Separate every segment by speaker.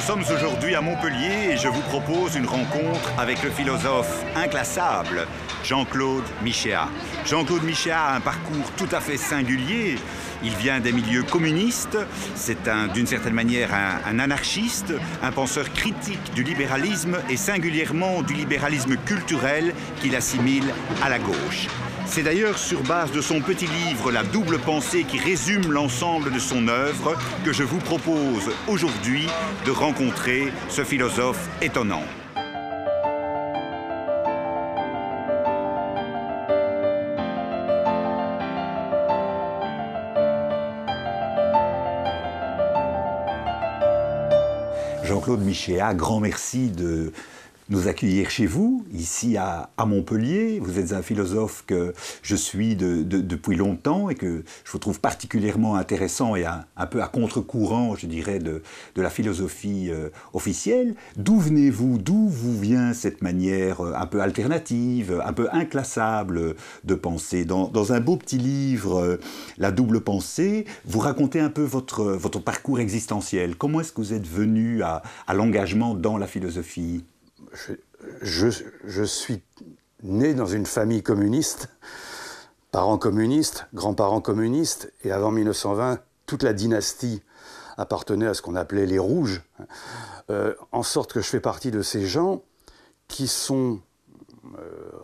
Speaker 1: sommes aujourd'hui à Montpellier et je vous propose une rencontre avec le philosophe inclassable Jean-Claude Michéa. Jean-Claude Michéa a un parcours tout à fait singulier. Il vient des milieux communistes, c'est d'une certaine manière un anarchiste, un penseur critique du libéralisme et singulièrement du libéralisme culturel qu'il assimile à la gauche. C'est d'ailleurs sur base de son petit livre « La double pensée » qui résume l'ensemble de son œuvre que je vous propose aujourd'hui de rencontrer ce philosophe étonnant. Jean-Claude Michéa, grand merci de nous accueillir chez vous, ici à Montpellier. Vous êtes un philosophe que je suis depuis longtemps et que je vous trouve particulièrement intéressant et un peu à contre-courant, je dirais, de la philosophie officielle. D'où venez-vous? D'où vous vient cette manière un peu alternative, un peu inclassable de penser? Dans un beau petit livre, La double pensée, vous racontez un peu votre parcours existentiel. Comment est-ce que vous êtes venu à l'engagement dans la philosophie?
Speaker 2: Je suis né dans une famille communiste, parents communistes, grands-parents communistes, et avant 1920, toute la dynastie appartenait à ce qu'on appelait les Rouges, en sorte que je fais partie de ces gens qui sont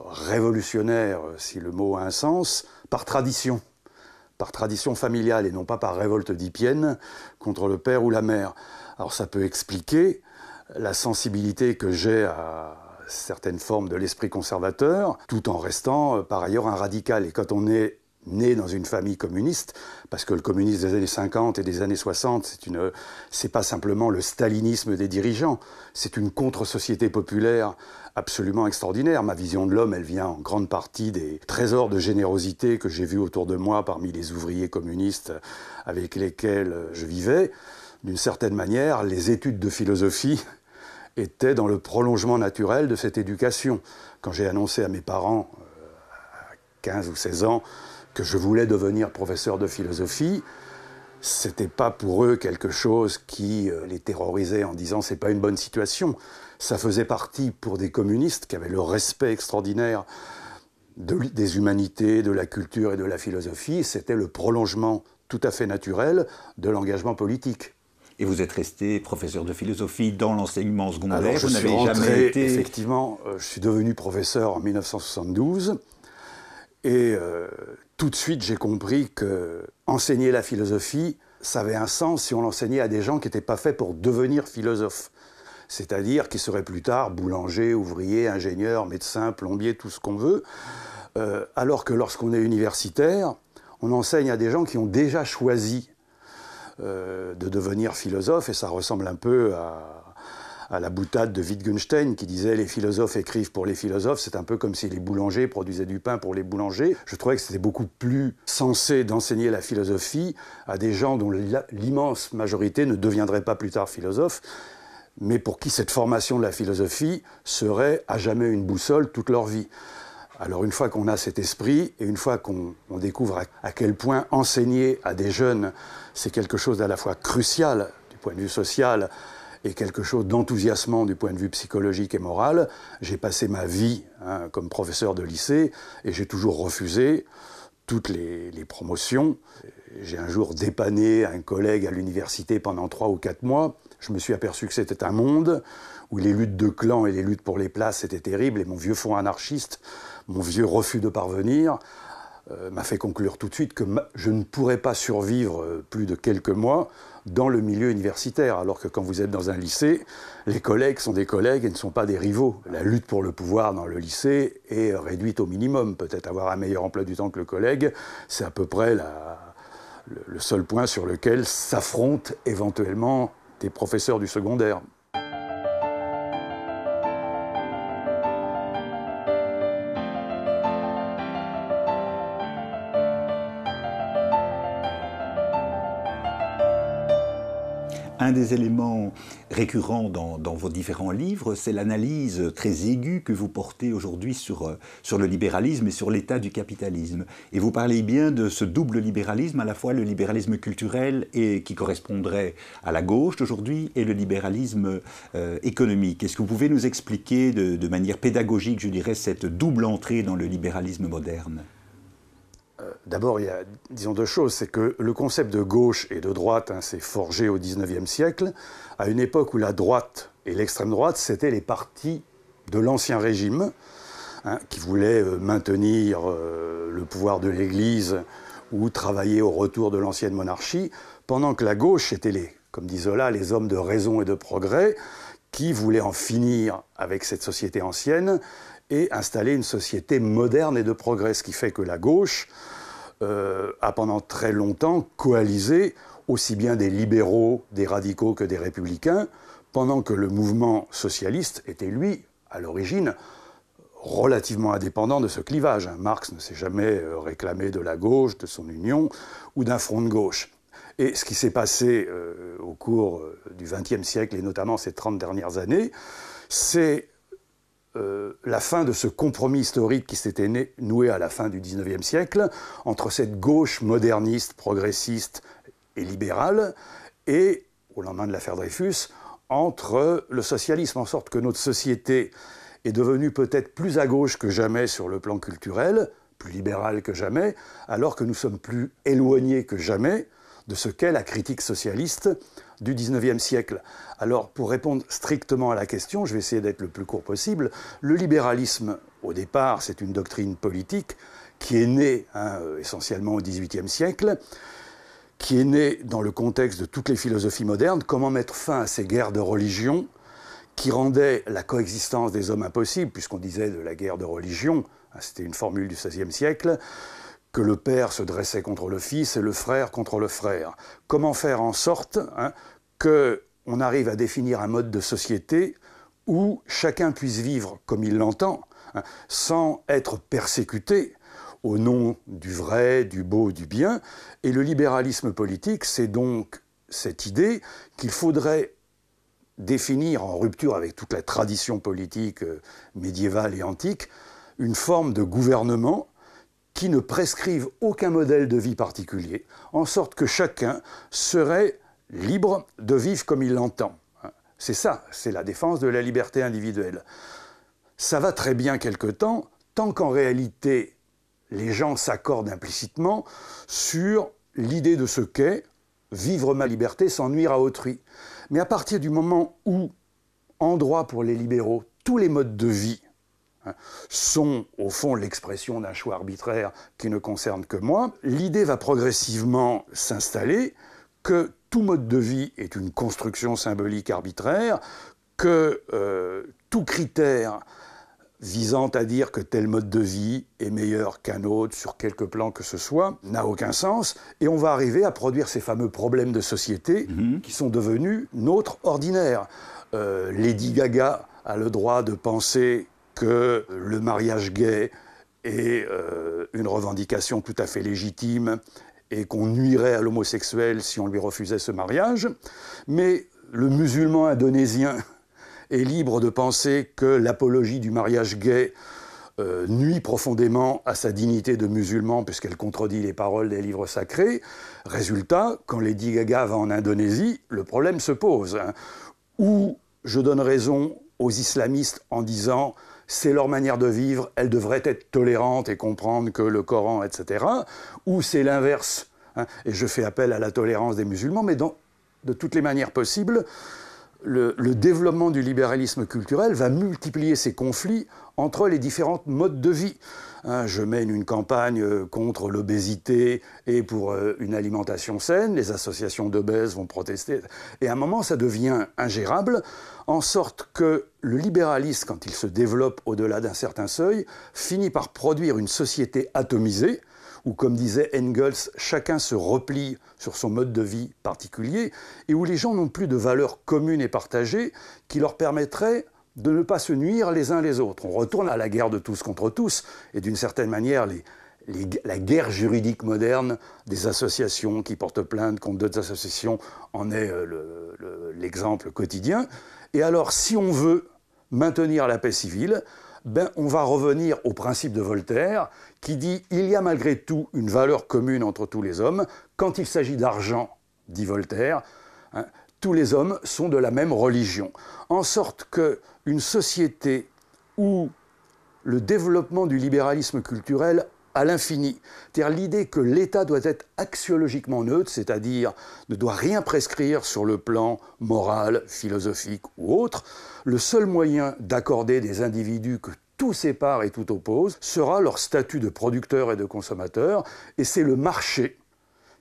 Speaker 2: révolutionnaires, si le mot a un sens, par tradition familiale et non pas par révolte d'Ippienne contre le père ou la mère. Alors ça peut expliquer la sensibilité que j'ai à certaines formes de l'esprit conservateur, tout en restant par ailleurs un radical. Et quand on est né dans une famille communiste, parce que le communisme des années 50 et des années 60, c'est pas simplement le stalinisme des dirigeants, c'est une contre-société populaire absolument extraordinaire. Ma vision de l'homme, elle vient en grande partie des trésors de générosité que j'ai vus autour de moi parmi les ouvriers communistes avec lesquels je vivais. D'une certaine manière, les études de philosophie étaient dans le prolongement naturel de cette éducation. Quand j'ai annoncé à mes parents, à 15 ou 16 ans, que je voulais devenir professeur de philosophie, c'était pas pour eux quelque chose qui les terrorisait en disant « c'est pas une bonne situation ». Ça faisait partie pour des communistes qui avaient le respect extraordinaire des humanités, de la culture et de la philosophie. C'était le prolongement tout à fait naturel de l'engagement politique.
Speaker 1: Et vous êtes resté professeur de philosophie dans l'enseignement secondaire.
Speaker 2: Alors, je suis rentré, effectivement, je suis devenu professeur en 1972. Et tout de suite, j'ai compris que enseigner la philosophie, ça avait un sens si on l'enseignait à des gens qui n'étaient pas faits pour devenir philosophes. C'est-à-dire qui seraient plus tard boulangers, ouvriers, ingénieurs, médecins, plombiers, tout ce qu'on veut. Alors que lorsqu'on est universitaire, on enseigne à des gens qui ont déjà choisi de devenir philosophe, et ça ressemble un peu à la boutade de Wittgenstein qui disait « les philosophes écrivent pour les philosophes », c'est un peu comme si les boulangers produisaient du pain pour les boulangers. Je trouvais que c'était beaucoup plus sensé d'enseigner la philosophie à des gens dont l'immense majorité ne deviendrait pas plus tard philosophes, mais pour qui cette formation de la philosophie serait à jamais une boussole toute leur vie. Alors une fois qu'on a cet esprit, et une fois qu'on découvre à quel point enseigner à des jeunes, c'est quelque chose d'à la fois crucial du point de vue social et quelque chose d'enthousiasmant du point de vue psychologique et moral, j'ai passé ma vie comme professeur de lycée et j'ai toujours refusé toutes les promotions. J'ai un jour dépanné un collègue à l'université pendant 3 ou 4 mois. Je me suis aperçu que c'était un monde où les luttes de clans et les luttes pour les places étaient terribles, et mon vieux fond anarchiste, mon vieux refus de parvenir, m'a fait conclure tout de suite que je ne pourrais pas survivre plus de quelques mois dans le milieu universitaire, alors que quand vous êtes dans un lycée, les collègues sont des collègues et ne sont pas des rivaux. La lutte pour le pouvoir dans le lycée est réduite au minimum. Peut-être avoir un meilleur emploi du temps que le collègue, c'est à peu près le seul point sur lequel s'affrontent éventuellement des professeurs du secondaire.
Speaker 1: Un des éléments récurrents dans vos différents livres, c'est l'analyse très aiguë que vous portez aujourd'hui sur le libéralisme et sur l'état du capitalisme. Et vous parlez bien de ce double libéralisme, à la fois le libéralisme culturel et qui correspondrait à la gauche d'aujourd'hui et le libéralisme économique. Est-ce que vous pouvez nous expliquer de manière pédagogique, je dirais, cette double entrée dans le libéralisme moderne ?
Speaker 2: D'abord, il y a, disons, deux choses. C'est que le concept de gauche et de droite s'est forgé au XIXe siècle, à une époque où la droite et l'extrême droite, c'était les partis de l'Ancien Régime, qui voulaient maintenir le pouvoir de l'Église ou travailler au retour de l'ancienne monarchie, pendant que la gauche, c'était, comme dit Zola, les hommes de raison et de progrès, qui voulaient en finir avec cette société ancienne et installer une société moderne et de progrès, ce qui fait que la gauche a pendant très longtemps coalisé aussi bien des libéraux, des radicaux que des républicains, pendant que le mouvement socialiste était, lui, à l'origine, relativement indépendant de ce clivage. Marx ne s'est jamais réclamé de la gauche, de son union ou d'un front de gauche. Et ce qui s'est passé au cours du XXe siècle, et notamment ces 30 dernières années, c'est la fin de ce compromis historique qui s'était noué à la fin du XIXe siècle entre cette gauche moderniste, progressiste et libérale et, au lendemain de l'affaire Dreyfus, entre le socialisme, en sorte que notre société est devenue peut-être plus à gauche que jamais sur le plan culturel, plus libérale que jamais, alors que nous sommes plus éloignés que jamais de ce qu'est la critique socialiste du XIXe siècle. Alors, pour répondre strictement à la question, je vais essayer d'être le plus court possible. Le libéralisme, au départ, c'est une doctrine politique qui est née essentiellement au XVIIIe siècle, qui est née dans le contexte de toutes les philosophies modernes. Comment mettre fin à ces guerres de religion qui rendaient la coexistence des hommes impossible, puisqu'on disait de la guerre de religion, c'était une formule du XVIe siècle, que le père se dressait contre le fils et le frère contre le frère. Comment faire en sorte qu'on arrive à définir un mode de société où chacun puisse vivre comme il l'entend, sans être persécuté au nom du vrai, du beau, du bien. Et le libéralisme politique, c'est donc cette idée qu'il faudrait définir, en rupture avec toute la tradition politique médiévale et antique, une forme de gouvernement qui ne prescrivent aucun modèle de vie particulier, en sorte que chacun serait libre de vivre comme il l'entend. C'est ça, c'est la défense de la liberté individuelle. Ça va très bien quelque temps, tant qu'en réalité, les gens s'accordent implicitement sur l'idée de ce qu'est vivre ma liberté sans nuire à autrui. Mais à partir du moment où, en droit pour les libéraux, tous les modes de vie sont au fond l'expression d'un choix arbitraire qui ne concerne que moi, l'idée va progressivement s'installer que tout mode de vie est une construction symbolique arbitraire, que tout critère visant à dire que tel mode de vie est meilleur qu'un autre sur quelque plan que ce soit n'a aucun sens, et on va arriver à produire ces fameux problèmes de société qui sont devenus nôtres ordinaires. Lady Gaga a le droit de penser que le mariage gay est une revendication tout à fait légitime et qu'on nuirait à l'homosexuel si on lui refusait ce mariage. Mais le musulman indonésien est libre de penser que l'apologie du mariage gay nuit profondément à sa dignité de musulman puisqu'elle contredit les paroles des livres sacrés. Résultat, quand Lady Gaga va en Indonésie, le problème se pose. Ou je donne raison aux islamistes en disant c'est leur manière de vivre, elles devraient être tolérantes et comprendre que le Coran, etc. Ou c'est l'inverse, et je fais appel à la tolérance des musulmans, mais de toutes les manières possibles, le développement du libéralisme culturel va multiplier ces conflits entre les différents modes de vie. Je mène une campagne contre l'obésité et pour une alimentation saine, les associations d'obèses vont protester, et à un moment ça devient ingérable, en sorte que le libéralisme, quand il se développe au-delà d'un certain seuil, finit par produire une société atomisée, où, comme disait Engels, chacun se replie sur son mode de vie particulier, et où les gens n'ont plus de valeurs communes et partagées qui leur permettraient de ne pas se nuire les uns les autres. On retourne à la guerre de tous contre tous, et d'une certaine manière, la guerre juridique moderne des associations qui portent plainte contre d'autres associations en est l'exemple quotidien. Et alors, si on veut maintenir la paix civile, on va revenir au principe de Voltaire qui dit « il y a malgré tout une valeur commune entre tous les hommes. Quand il s'agit d'argent, dit Voltaire, tous les hommes sont de la même religion. » En sorte qu'une société où le développement du libéralisme culturel à l'infini, c'est-à-dire l'idée que l'État doit être axiologiquement neutre, c'est-à-dire ne doit rien prescrire sur le plan moral, philosophique ou autre, le seul moyen d'accorder des individus que tout sépare et tout oppose sera leur statut de producteur et de consommateur, et c'est le marché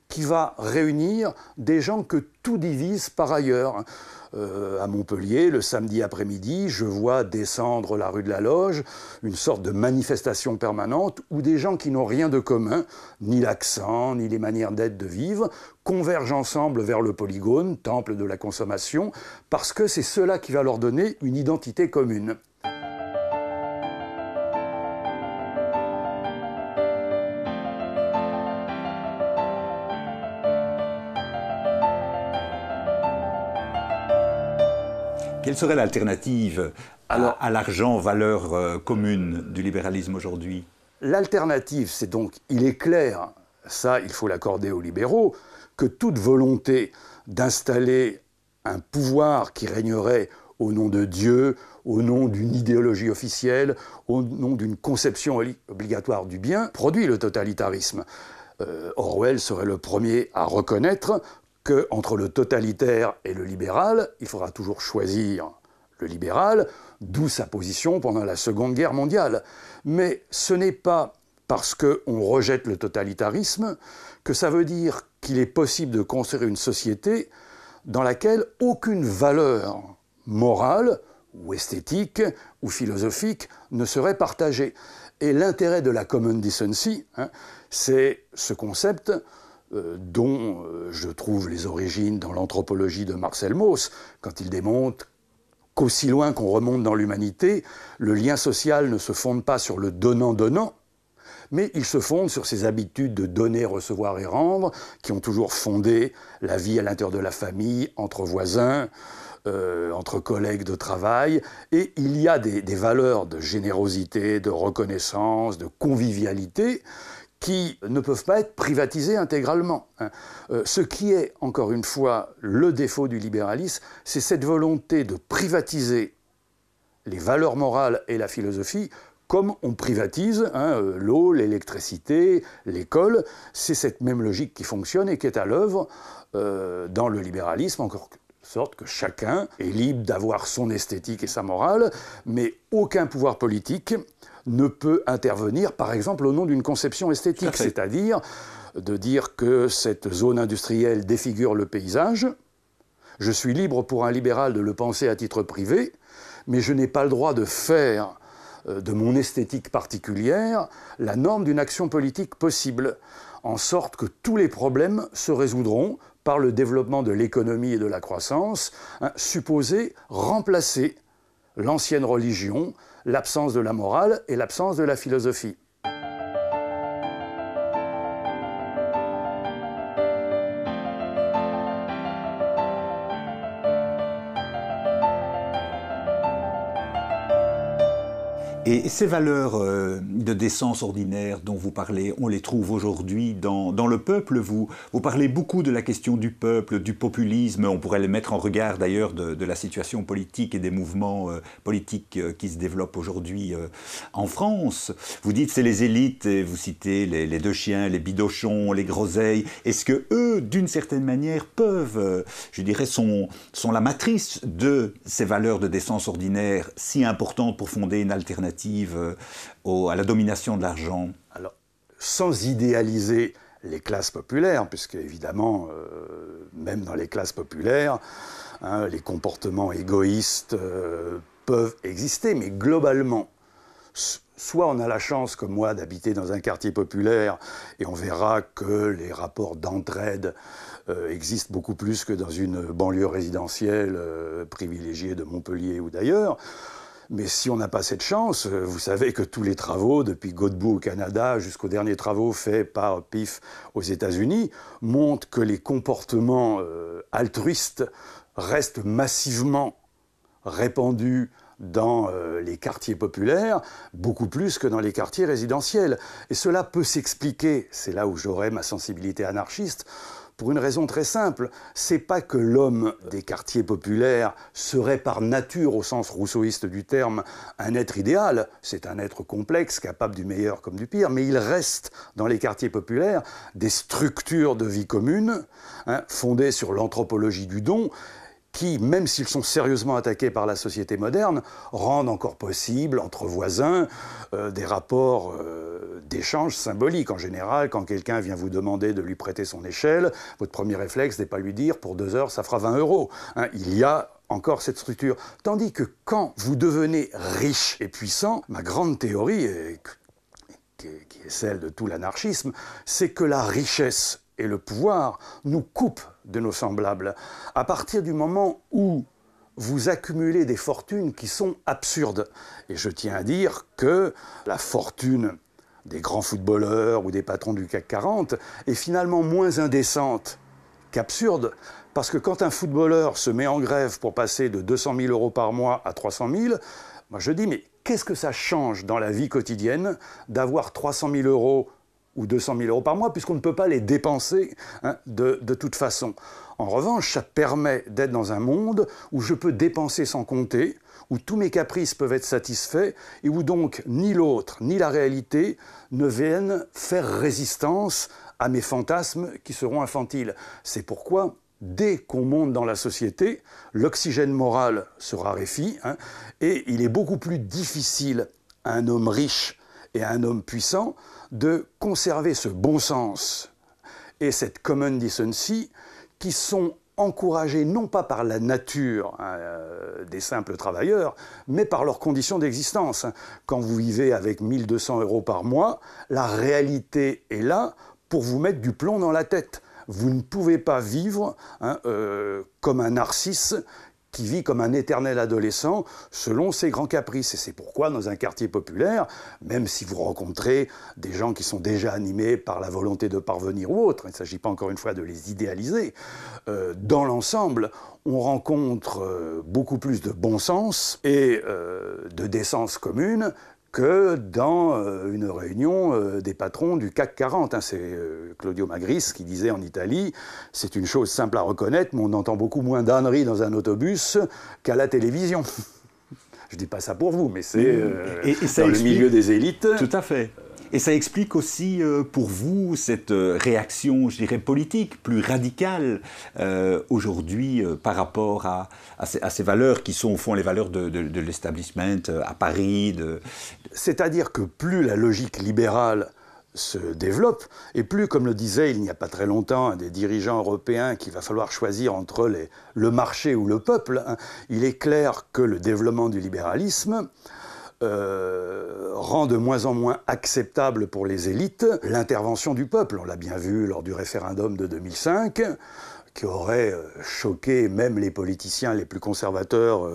Speaker 2: qui va réunir des gens que tout divise par ailleurs. À Montpellier, le samedi après-midi, je vois descendre la rue de la Loge une sorte de manifestation permanente où des gens qui n'ont rien de commun, ni l'accent, ni les manières d'être, de vivre, convergent ensemble vers le Polygone, temple de la consommation, parce que c'est cela qui va leur donner une identité commune.
Speaker 1: Quelle serait l'alternative à l'argent, valeur commune du libéralisme aujourd'hui?
Speaker 2: L'alternative, c'est donc, il est clair, ça il faut l'accorder aux libéraux, que toute volonté d'installer un pouvoir qui régnerait au nom de Dieu, au nom d'une idéologie officielle, au nom d'une conception obligatoire du bien, produit le totalitarisme. Orwell serait le premier à reconnaître qu'entre le totalitaire et le libéral, il faudra toujours choisir le libéral, d'où sa position pendant la Seconde Guerre mondiale. Mais ce n'est pas parce qu'on rejette le totalitarisme que ça veut dire qu'il est possible de construire une société dans laquelle aucune valeur morale ou esthétique ou philosophique ne serait partagée. Et l'intérêt de la common decency, c'est ce concept dont je trouve les origines dans l'anthropologie de Marcel Mauss, quand il démontre qu'aussi loin qu'on remonte dans l'humanité, le lien social ne se fonde pas sur le donnant-donnant, mais il se fonde sur ces habitudes de donner, recevoir et rendre, qui ont toujours fondé la vie à l'intérieur de la famille, entre voisins, entre collègues de travail, et il y a des valeurs de générosité, de reconnaissance, de convivialité, qui ne peuvent pas être privatisés intégralement. Ce qui est, encore une fois, le défaut du libéralisme, c'est cette volonté de privatiser les valeurs morales et la philosophie comme on privatise l'eau, l'électricité, l'école. C'est cette même logique qui fonctionne et qui est à l'œuvre dans le libéralisme, encore sorte que chacun est libre d'avoir son esthétique et sa morale, mais aucun pouvoir politique ne peut intervenir, par exemple, au nom d'une conception esthétique, c'est-à-dire de dire que cette zone industrielle défigure le paysage. Je suis libre pour un libéral de le penser à titre privé, mais je n'ai pas le droit de faire de mon esthétique particulière la norme d'une action politique possible, en sorte que tous les problèmes se résoudront par le développement de l'économie et de la croissance, supposé remplacer l'ancienne religion, l'absence de la morale et l'absence de la philosophie.
Speaker 1: Et ces valeurs de décence ordinaire dont vous parlez, on les trouve aujourd'hui dans le peuple. Vous parlez beaucoup de la question du peuple, du populisme. On pourrait les mettre en regard d'ailleurs de la situation politique et des mouvements politiques qui se développent aujourd'hui en France. Vous dites c'est les élites, et vous citez les deux chiens, les bidochons, les groseilles. Est-ce que eux, d'une certaine manière, peuvent, je dirais, sont la matrice de ces valeurs de décence ordinaire si importantes pour fonder une alternative à la domination de l'argent?
Speaker 2: Alors, sans idéaliser les classes populaires, puisque évidemment, même dans les classes populaires, les comportements égoïstes peuvent exister, mais globalement, soit on a la chance, comme moi, d'habiter dans un quartier populaire et on verra que les rapports d'entraide existent beaucoup plus que dans une banlieue résidentielle privilégiée de Montpellier ou d'ailleurs. Mais si on n'a pas cette chance, vous savez que tous les travaux, depuis Godbout au Canada jusqu'aux derniers travaux faits par PIF aux États-Unis, montrent que les comportements altruistes restent massivement répandus dans les quartiers populaires, beaucoup plus que dans les quartiers résidentiels. Et cela peut s'expliquer, c'est là où j'aurais ma sensibilité anarchiste, pour une raison très simple, c'est pas que l'homme des quartiers populaires serait par nature, au sens rousseauiste du terme, un être idéal. C'est un être complexe, capable du meilleur comme du pire, mais il reste dans les quartiers populaires des structures de vie commune, fondées sur l'anthropologie du don, qui, même s'ils sont sérieusement attaqués par la société moderne, rendent encore possible, entre voisins, des rapports d'échange symboliques. En général, quand quelqu'un vient vous demander de lui prêter son échelle, votre premier réflexe n'est pas lui dire « pour 2 heures, ça fera 20 €. Il y a encore cette structure. Tandis que quand vous devenez riche et puissant, ma grande théorie, qui est celle de tout l'anarchisme, c'est que la richesse et le pouvoir nous coupent de nos semblables. À partir du moment où vous accumulez des fortunes qui sont absurdes. Et je tiens à dire que la fortune des grands footballeurs ou des patrons du CAC 40 est finalement moins indécente qu'absurde. Parce que quand un footballeur se met en grève pour passer de 200 000 € par mois à 300 000, moi je dis, mais qu'est-ce que ça change dans la vie quotidienne d'avoir 300 000 € ou 200 000 € par mois, puisqu'on ne peut pas les dépenser de toute façon. En revanche, ça permet d'être dans un monde où je peux dépenser sans compter, où tous mes caprices peuvent être satisfaits, et où donc ni l'autre, ni la réalité ne viennent faire résistance à mes fantasmes qui seront infantiles. C'est pourquoi, dès qu'on monte dans la société, l'oxygène moral se raréfie, et il est beaucoup plus difficile à un homme riche et à un homme puissant de conserver ce bon sens et cette common decency qui sont encouragés non pas par la nature des simples travailleurs, mais par leurs conditions d'existence. Comme vous vivez avec 1 200 € par mois, la réalité est là pour vous mettre du plomb dans la tête. Vous ne pouvez pas vivre comme un narcisse qui vit comme un éternel adolescent selon ses grands caprices. Et c'est pourquoi, dans un quartier populaire, même si vous rencontrez des gens qui sont déjà animés par la volonté de parvenir ou autre, il ne s'agit pas encore une fois de les idéaliser, dans l'ensemble, on rencontre beaucoup plus de bon sens et de décence commune que dans une réunion des patrons du CAC 40. C'est Claudio Magris qui disait en Italie, c'est une chose simple à reconnaître, mais on entend beaucoup moins d'âneries dans un autobus qu'à la télévision. Je ne dis pas ça pour vous, mais c'est dans le milieu des élites.
Speaker 1: Tout à fait. Et ça explique aussi pour vous cette réaction, je dirais, politique, plus radicale aujourd'hui par rapport à ces valeurs qui sont au fond les valeurs de l'establishment à Paris.
Speaker 2: C'est-à-dire que plus la logique libérale se développe, et plus, comme le disait il n'y a pas très longtemps un des dirigeants européens, qu'il va falloir choisir entre le marché ou le peuple, il est clair que le développement du libéralisme rend de moins en moins acceptable pour les élites l'intervention du peuple. On l'a bien vu lors du référendum de 2005, qui aurait choqué même les politiciens les plus conservateurs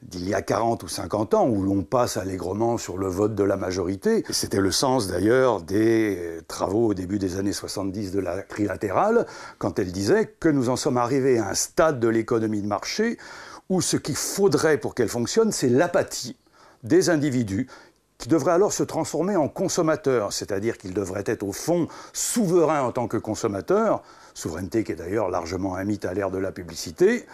Speaker 2: d'il y a 40 ou 50 ans, où l'on passe allègrement sur le vote de la majorité. C'était le sens d'ailleurs des travaux au début des années 70 de la trilatérale, quand elle disait que nous en sommes arrivés à un stade de l'économie de marché où ce qu'il faudrait pour qu'elle fonctionne, c'est l'apathie des individus qui devraient alors se transformer en consommateurs, c'est-à-dire qu'ils devraient être au fond souverains en tant que consommateurs, souveraineté qui est d'ailleurs largement un mythe à l'ère de la publicité,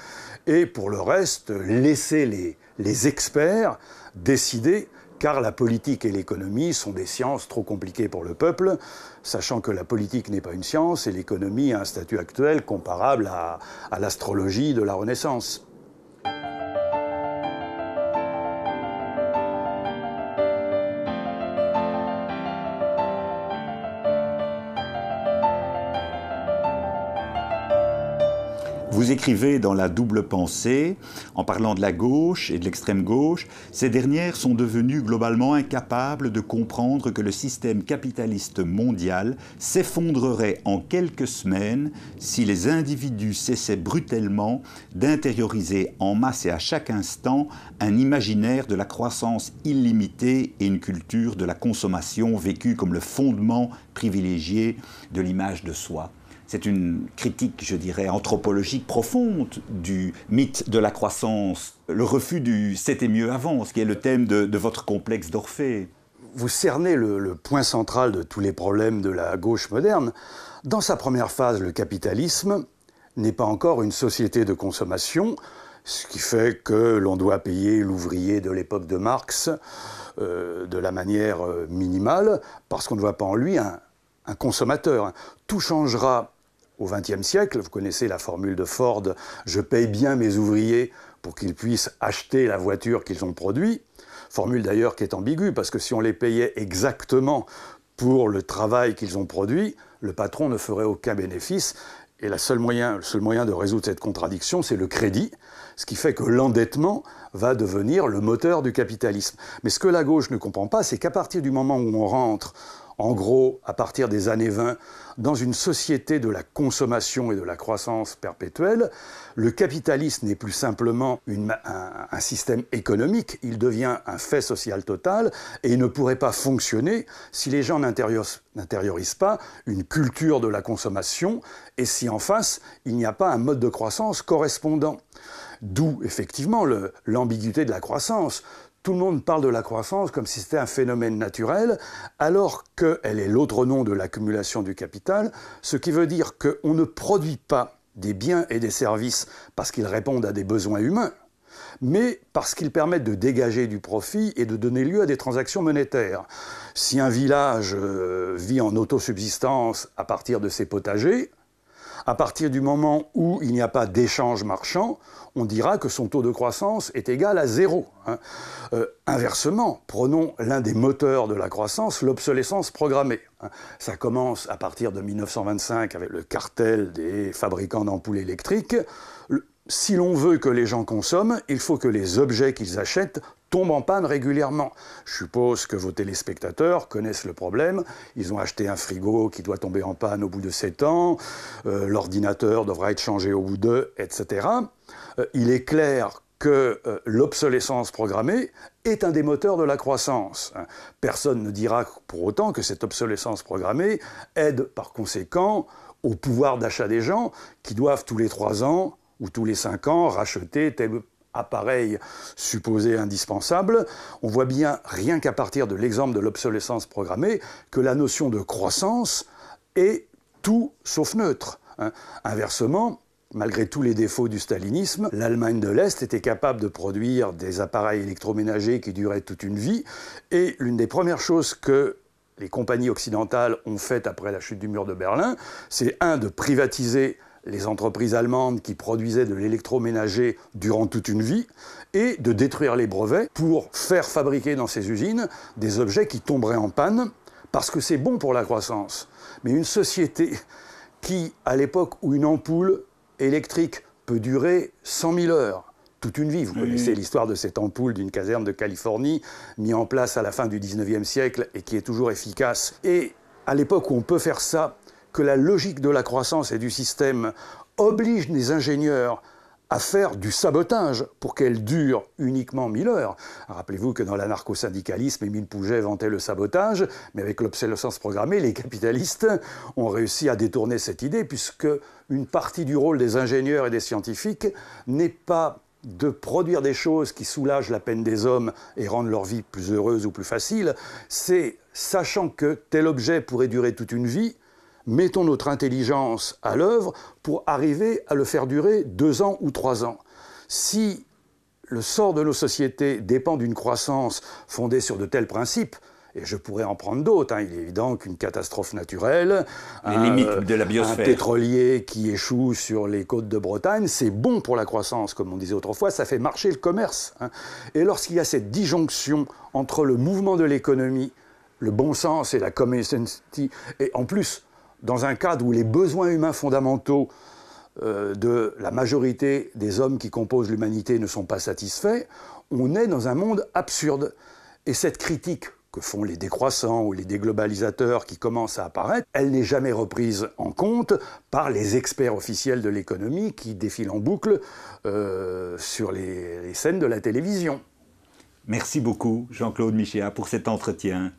Speaker 2: et pour le reste, laisser les experts décider, car la politique et l'économie sont des sciences trop compliquées pour le peuple, sachant que la politique n'est pas une science et l'économie a un statut actuel comparable à l'astrologie de la Renaissance.
Speaker 1: Vous écrivez dans La double pensée, en parlant de la gauche et de l'extrême gauche, ces dernières sont devenues globalement incapables de comprendre que le système capitaliste mondial s'effondrerait en quelques semaines si les individus cessaient brutalement d'intérioriser en masse et à chaque instant un imaginaire de la croissance illimitée et une culture de la consommation vécue comme le fondement privilégié de l'image de soi. C'est une critique, je dirais, anthropologique profonde du mythe de la croissance, le refus du « c'était mieux avant », ce qui est le thème de votre complexe d'Orphée.
Speaker 2: Vous cernez le point central de tous les problèmes de la gauche moderne. Dans sa première phase, le capitalisme n'est pas encore une société de consommation, ce qui fait que l'on doit payer l'ouvrier de l'époque de Marx de la manière minimale, parce qu'on ne voit pas en lui un consommateur. Tout changera au XXe siècle. Vous connaissez la formule de Ford « Je paye bien mes ouvriers pour qu'ils puissent acheter la voiture qu'ils ont produite ». Formule d'ailleurs qui est ambiguë, parce que si on les payait exactement pour le travail qu'ils ont produit, le patron ne ferait aucun bénéfice. Et le seul moyen de résoudre cette contradiction, c'est le crédit, ce qui fait que l'endettement va devenir le moteur du capitalisme. Mais ce que la gauche ne comprend pas, c'est qu'à partir du moment où on rentre, en gros, à partir des années 20, dans une société de la consommation et de la croissance perpétuelle, le capitalisme n'est plus simplement un système économique, il devient un fait social total et il ne pourrait pas fonctionner si les gens n'intériorisent pas une culture de la consommation et si en face, il n'y a pas un mode de croissance correspondant. D'où, effectivement, l'ambiguïté de la croissance. Tout le monde parle de la croissance comme si c'était un phénomène naturel, alors qu'elle est l'autre nom de l'accumulation du capital, ce qui veut dire qu'on ne produit pas des biens et des services parce qu'ils répondent à des besoins humains, mais parce qu'ils permettent de dégager du profit et de donner lieu à des transactions monétaires. Si un village vit en autosubsistance à partir de ses potagers, à partir du moment où il n'y a pas d'échange marchand, on dira que son taux de croissance est égal à 0. Inversement, prenons l'un des moteurs de la croissance, l'obsolescence programmée. Ça commence à partir de 1925 avec le cartel des fabricants d'ampoules électriques. Si l'on veut que les gens consomment, il faut que les objets qu'ils achètent tombent en panne régulièrement. Je suppose que vos téléspectateurs connaissent le problème. Ils ont acheté un frigo qui doit tomber en panne au bout de 7 ans, l'ordinateur devra être changé au bout de, etc. Il est clair que l'obsolescence programmée est un des moteurs de la croissance. Personne ne dira pour autant que cette obsolescence programmée aide par conséquent au pouvoir d'achat des gens qui doivent tous les 3 ans ou tous les 5 ans racheter tel appareil supposé indispensable. On voit bien, rien qu'à partir de l'exemple de l'obsolescence programmée, que la notion de croissance est tout sauf neutre. Inversement, malgré tous les défauts du stalinisme, l'Allemagne de l'Est était capable de produire des appareils électroménagers qui duraient toute une vie, et l'une des premières choses que les compagnies occidentales ont faites après la chute du mur de Berlin, c'est de privatiser les entreprises allemandes qui produisaient de l'électroménager durant toute une vie, et de détruire les brevets pour faire fabriquer dans ces usines des objets qui tomberaient en panne, parce que c'est bon pour la croissance. Mais une société qui, à l'époque où une ampoule électrique peut durer 100 000 heures, toute une vie. Vous connaissez l'histoire de cette ampoule d'une caserne de Californie, mise en place à la fin du 19e siècle et qui est toujours efficace. Et à l'époque où on peut faire ça, que la logique de la croissance et du système oblige les ingénieurs à faire du sabotage pour qu'elle dure uniquement 1000 heures. Rappelez-vous que dans l'anarcho-syndicalisme, Émile Pouget vantait le sabotage, mais avec l'obsolescence programmée, les capitalistes ont réussi à détourner cette idée, puisque une partie du rôle des ingénieurs et des scientifiques n'est pas de produire des choses qui soulagent la peine des hommes et rendent leur vie plus heureuse ou plus facile, c'est, sachant que tel objet pourrait durer toute une vie, mettons notre intelligence à l'œuvre pour arriver à le faire durer 2 ans ou 3 ans. Si le sort de nos sociétés dépend d'une croissance fondée sur de tels principes, et je pourrais en prendre d'autres, il est évident qu'une catastrophe naturelle, un pétrolier qui échoue sur les côtes de Bretagne, c'est bon pour la croissance, comme on disait autrefois, ça fait marcher le commerce. Et lorsqu'il y a cette disjonction entre le mouvement de l'économie, le bon sens et la common sense, et en plus, dans un cadre où les besoins humains fondamentaux de la majorité des hommes qui composent l'humanité ne sont pas satisfaits, on est dans un monde absurde. Et cette critique que font les décroissants ou les déglobalisateurs qui commencent à apparaître, elle n'est jamais reprise en compte par les experts officiels de l'économie qui défilent en boucle sur les scènes de la télévision.
Speaker 1: Merci beaucoup, Jean-Claude Michéa, pour cet entretien.